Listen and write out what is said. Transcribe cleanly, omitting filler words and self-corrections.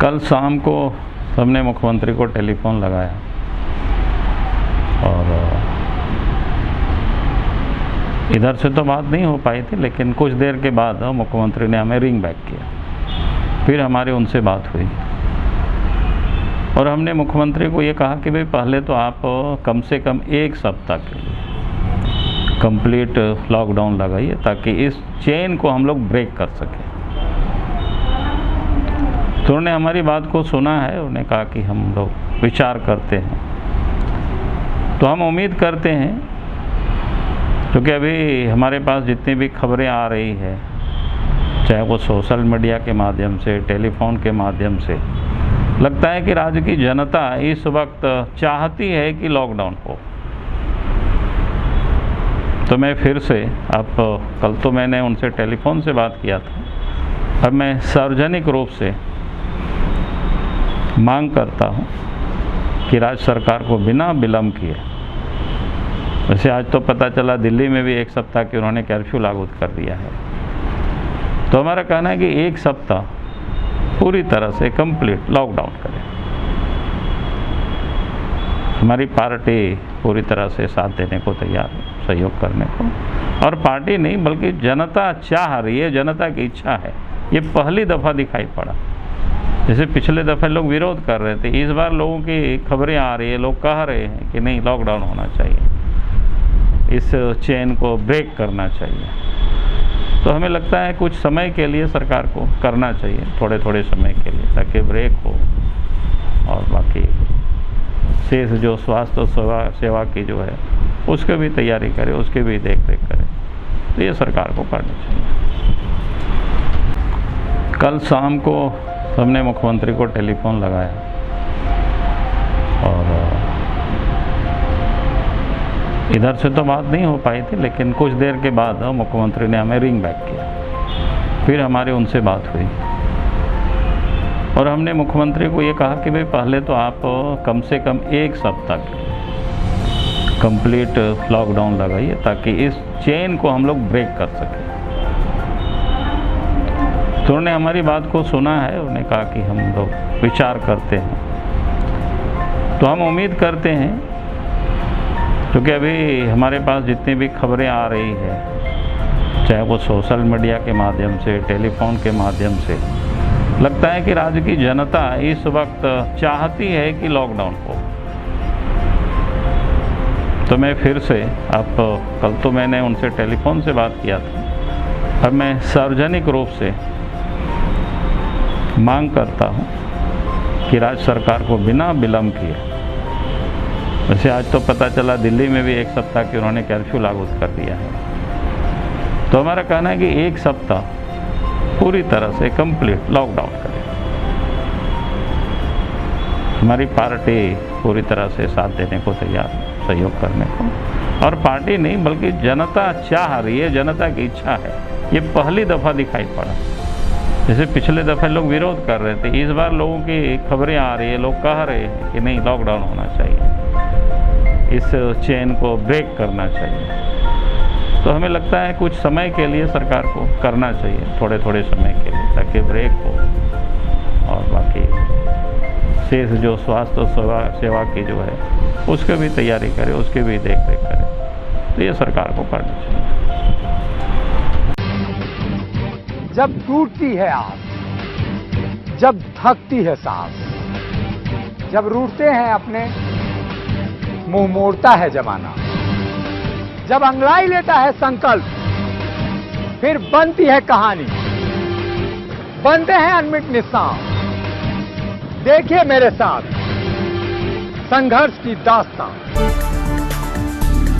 कल शाम को हमने मुख्यमंत्री को टेलीफोन लगाया और इधर से तो बात नहीं हो पाई थी, लेकिन कुछ देर के बाद मुख्यमंत्री ने हमें रिंग बैक किया। फिर हमारी उनसे बात हुई और हमने मुख्यमंत्री को ये कहा कि भाई पहले तो आप कम से कम एक सप्ताह के लिए कंप्लीट लॉकडाउन लगाइए ताकि इस चेन को हम लोग ब्रेक कर सकें। तो उन्होंने हमारी बात को सुना है, उन्होंने कहा कि हम लोग विचार करते हैं। तो हम उम्मीद करते हैं, क्योंकि अभी हमारे पास जितनी भी खबरें आ रही है, चाहे वो सोशल मीडिया के माध्यम से, टेलीफोन के माध्यम से, लगता है कि राज्य की जनता इस वक्त चाहती है कि लॉकडाउन हो। तो मैं फिर से, कल तो मैंने उनसे टेलीफोन से बात किया था, अब मैं सार्वजनिक रूप से मांग करता हूं कि राज्य सरकार को बिना विलंब किए, वैसे आज तो पता चला दिल्ली में भी एक सप्ताह की उन्होंने कर्फ्यू लागू कर दिया है, तो हमारा कहना है कि एक सप्ताह पूरी तरह से कंप्लीट लॉकडाउन करें। हमारी पार्टी पूरी तरह से साथ देने को तैयार है, सहयोग करने को। और पार्टी नहीं बल्कि जनता चाह रही है, जनता की इच्छा है। ये पहली दफ़ा दिखाई पड़ा। जैसे पिछले दफ़े लोग विरोध कर रहे थे, इस बार लोगों की खबरें आ रही है, लोग कह रहे हैं कि नहीं, लॉकडाउन होना चाहिए, इस चेन को ब्रेक करना चाहिए। तो हमें लगता है कुछ समय के लिए सरकार को करना चाहिए, थोड़े थोड़े समय के लिए, ताकि ब्रेक हो और बाकी शेष जो स्वास्थ्य सेवा की जो है उसकी भी तैयारी करे, उसकी भी देख रेख करे। तो ये सरकार को करना चाहिए। कल शाम को हमने मुख्यमंत्री को टेलीफोन लगाया और इधर से तो बात नहीं हो पाई थी, लेकिन कुछ देर के बाद मुख्यमंत्री ने हमें रिंग बैक किया। फिर हमारी उनसे बात हुई और हमने मुख्यमंत्री को ये कहा कि भाई पहले तो आप कम से कम एक सप्ताह के लिए कंप्लीट लॉकडाउन लगाइए ताकि इस चेन को हम लोग ब्रेक कर सकें। तो उन्होंने हमारी बात को सुना है, उन्होंने कहा कि हम लोग विचार करते हैं। तो हम उम्मीद करते हैं, क्योंकि अभी हमारे पास जितनी भी खबरें आ रही है, चाहे वो सोशल मीडिया के माध्यम से, टेलीफोन के माध्यम से, लगता है कि राज्य की जनता इस वक्त चाहती है कि लॉकडाउन हो। तो मैं फिर से, कल तो मैंने उनसे टेलीफोन से बात किया था, अब मैं सार्वजनिक रूप से मांग करता हूं कि राज्य सरकार को बिना विलंब किए, वैसे आज तो पता चला दिल्ली में भी एक सप्ताह की उन्होंने कर्फ्यू लागू कर दिया है, तो हमारा कहना है कि एक सप्ताह पूरी तरह से कंप्लीट लॉकडाउन करें। हमारी पार्टी पूरी तरह से साथ देने को तैयार है, सहयोग करने को। और पार्टी नहीं बल्कि जनता चाह रही है, जनता की इच्छा है। ये पहली दफ़ा दिखाई पड़ा। जैसे पिछले दफ़े लोग विरोध कर रहे थे, इस बार लोगों की खबरें आ रही है, लोग कह रहे हैं कि नहीं, लॉकडाउन होना चाहिए, इस चेन को ब्रेक करना चाहिए। तो हमें लगता है कुछ समय के लिए सरकार को करना चाहिए, थोड़े थोड़े समय के लिए, ताकि ब्रेक हो और बाकी शेष जो स्वास्थ्य सेवा की जो है उसकी भी तैयारी करे, उसकी भी देख रेख करे। तो ये सरकार को करना चाहिए। जब टूटती है आस, जब थकती है सांस, जब रूठते हैं अपने, मुंह मोड़ता है जमाना, जब अंगड़ाई लेता है संकल्प, फिर बनती है कहानी, बनते हैं अनमिट निशान। देखिए मेरे साथ संघर्ष की दास्तान।